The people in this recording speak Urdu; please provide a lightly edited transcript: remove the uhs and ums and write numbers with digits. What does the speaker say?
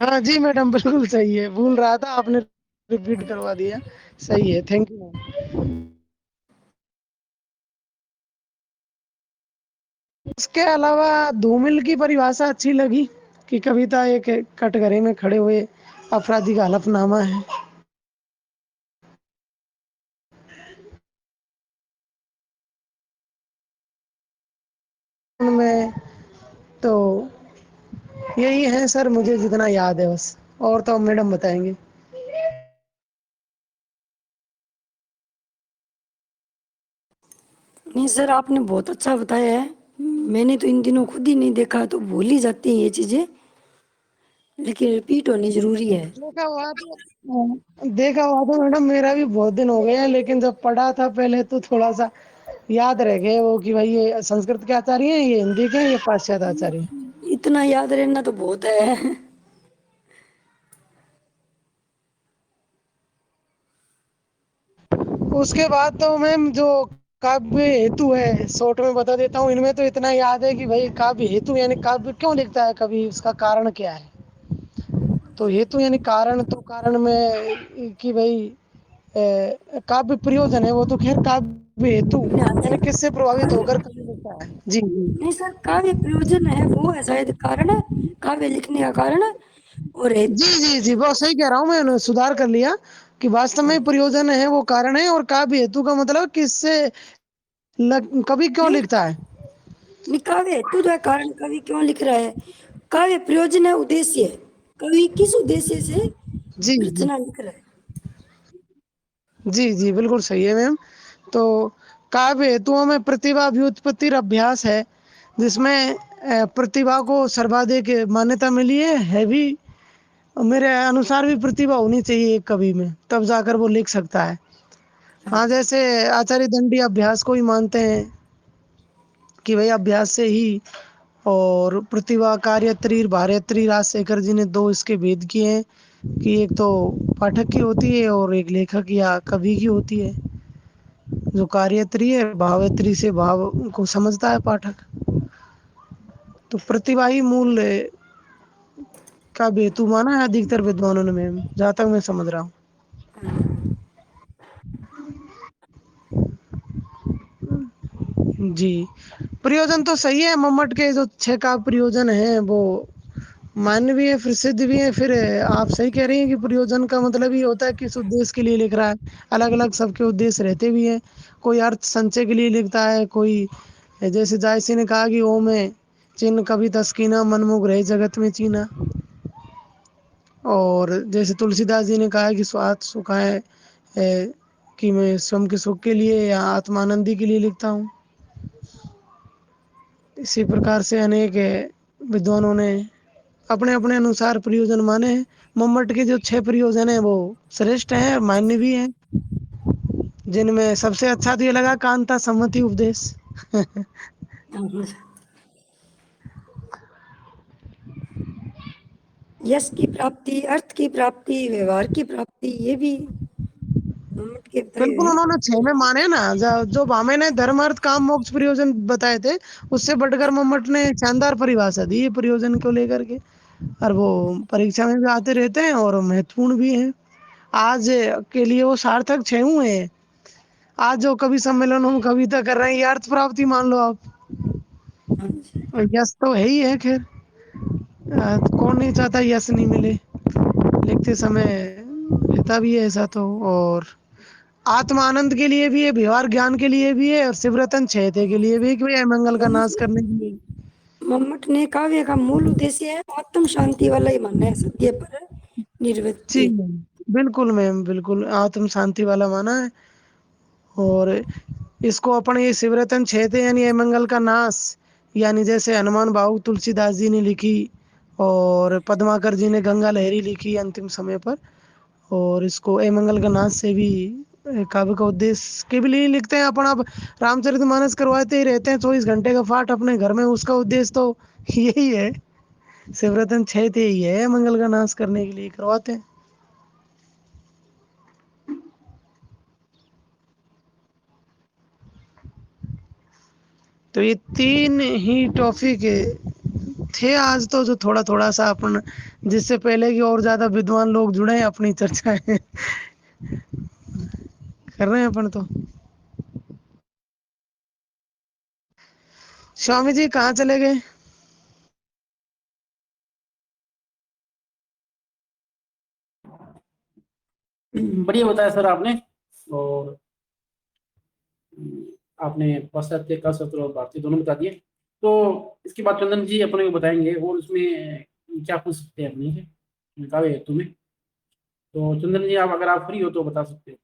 ہاں جی میڈم بالکل صحیح ہے، بھول رہا تھا آپ نے ریپیٹ کروا دیا. صحیح ہے، تھینک یو میم. اس کے علاوہ دھومل کی پریبھاشا اچھی لگی کہ کویتا ایک کٹ گھرے میں کھڑے ہوئے افرادی کا حلف نامہ ہے. ان میں تو یہی ہے سر، مجھے جتنا یاد ہے بس، اور تو میڈم بتائیں گے. نہیں سر، آپ نے بہت اچھا بتایا ہے، میں نے تو ان دنوں خود ہی نہیں دیکھا تو بھول ہی جاتی ہیں یہ چیزیں، لیکن ریپیٹ ہونی ضروری ہے. دیکھا ہوا تو میڈم میرا بھی بہت دن ہو گیا ہے، لیکن جب پڑھا تھا پہلے تو تھوڑا سا یاد رہ گئے وہ کہ بھائی یہ سنسکرت کے آچاریہ ہیں، یہ ہندی کے ہیں، یہ پاشچات آچاریہ ہیں. اتنا یاد رہنا تو بہت ہے. اس کے بعد تو میم جو کاویہ ہیتو ہے، شارٹ میں بتا دیتا ہوں، ان میں تو اتنا یاد ہے کہ بھائی کاویہ ہیتو یعنی کاویہ کیوں لکھتا ہے کبھی، اس کا کارن کیا ہے. تو ہیتو یعنی کارن، تو کارن میں کہ بھائی کاویہ پریوجن ہے، وہ تو خیر کاویہ ہیتو یعنی کس سے پربھاوت ہو کر کبھی لکھتا ہے. جی جی نہیں سر، کاویہ پریوجن ہے وہ ہے شاید کارن، کاویہ لکھنے کا کارن. اور جی جی جی بہت صحیح کہہ رہا ہوں، میں نے سدھار کر لیا کہ واستو میں پریوجن ہے وہ کارن ہے، اور کاویہ ہیتو کا مطلب کس سے کبھی کیوں لکھتا ہے. کاویہ ہیتو جو ہے کارن، کبھی کیوں لکھ رہا ہے. کاویہ پریوجن ہے ادیشیہ، کبھی کس ادیشیہ سے جی جی رچنا لکھ رہا ہے. جی جی بالکل صحیح ہے میم. تو کاویہ ہیتو میں پرتیبا ویوتپتی ابھیاس ہے، جس میں پرتیبھا کو سروادھک مانیہتا ملی ہے بھی. میرے انوسار بھی پرتیبھا ہونی چاہیے ایک کوی میں، تب جا کر وہ لکھ سکتا ہے. ہاں جیسے آچاریہ دنڈی ابھیاس کو ہی مانتے ہیں کہ بھائی ابھیاس سے ہی، اور پرتیبھا کاریتری بھاریتری راج شیکھر جی نے دو اس کے بھید کیے ہیں کہ ایک تو پاٹھک کی ہوتی ہے اور ایک لیکھک یا کوی کی ہوتی ہے. جو کاریتری ہے بھاوتری سے بھاو کو سمجھتا ہے پاٹھک. تو پرتیبا ہی مول کاویہ ہیتو مانا ہے ادھکتر ودوانوں نے میم، جہاں تک میں سمجھ رہا ہوں. جی پریوجن تو صحیح ہے، ممٹ کے جو 6 کا پریوجن ہے وہ مانیہ بھی ہے، پرسدھ بھی ہے. پھر آپ صحیح کہہ رہی ہیں کہ پریوجن کا مطلب یہ ہوتا ہے کہ کس ادیش کے لیے لکھ رہا ہے. الگ الگ سب کے ادیش رہتے بھی ہیں، کوئی ارتھ سنچے کے لیے لکھتا ہے، کوئی جیسے جائسی نے کہا کہ او میں چین کبھی تسکینہ من مگ رہے جگت میں چینا. اور جیسے تلسی داس جی نے کہا کہ سواد سکھائے کہ میں سوم کے سکھ کے لیے یا آتمانندی کے لیے لکھتا ہوں. اسی پرکار سے انیک ودوانوں نے اپنے اپنے انوسار پریوجن مانے ہیں. ممٹ کے جو 6 پریوجن ہیں وہ شریشٹھ ہیں، مانیہ بھی ہیں، جن میں سب سے اچھا تو یہ لگا کانتا سمتی اپدیش. یش کی پراپتی، ارتھ کی پراپتی، ویوہار کی پراپتی، یہ بھی ممٹ کے بتائے بالکل ہوئے ہیں. انہوں نے 6 میں مانے نا، جو بھاوے نے دھرم ارتھ کام موکش پریوجن بتائے تھے اس سے بٹ کر ممٹ نے شاندار پریبھاشا دی ہے پریوجن کو لے کر کے. اور وہ پریکشا میں بھی آتے رہتے ہیں اور مہتوپورن بھی ہیں. آج کے لیے وہ سارتک 6 ہوئے ہیں. آج جو کبھی سمیلن ہم کویتا کر رہے ہیں یہ ارتھ پراپتی مان لو آپ. ہاں جی. یس تو ہے ہی ہے، خیر کون نہیں چاہتا یس نہیں ملے. لکھتے سمے لکھتا بھی ہے ایسا تو. اور آتما آنند کے لیے بھی ہے، ویوہار گیان کے لیے بھی ہے، اور شیو رتن چھیتے کے لیے بھی ہے، منگل کا ناش کرنے کے لیے. ممٹ نے کاویہ کا مول ادیشیہ ہے آتم شانتی والا ہی ماننا ہے، ستیہ پر جی نروتی. بالکل میم بالکل آتم شانتی والا مانا ہے. اور اس کو اپنے یہ شیو رتن چھیتے یعنی منگل کا ناش، یعنی جیسے ہنومان باؤ تلسی داس جی نے لکھی اور پدما کر جی نے گنگا لہری لکھی انتم سمے پر. اور اس کو اے منگل کا ناش سے بھی کاوی کا ادیش کے بھی لیے لکھتے ہیں. اپنا رام چرت مانس کرواتے ہی رہتے ہیں 24 گھنٹے کا پاٹ اپنے گھر میں، اس کا ادیش تو یہی ہے. شیو رتن چھیت ہی ہے منگل کا ناش کرنے کے لیے کرواتے ہیں. تو یہ 3 ہی ٹاپک ہے تھے آج تو جو تھوڑا تھوڑا سا اپن جس سے پہلے کی اور زیادہ ودوان لوگ جڑے ہیں اپنی چرچائیں کر رہے ہیں اپن تو. سوامی جی کہاں چلے گئے؟ بڑھیا بتایا سر آپ نے. اور آپ نے پاশ্چاتیہ کا شاستر اور بھارتی دونوں بتا دیے. تو اس کے بعد چندن جی اپنے کو بتائیں گے اور اس میں کیا پوچھ سکتے ہیں اپنے کاوے تمہیں. تو چندن جی آپ اگر آپ فری ہو تو بتا سکتے ہو.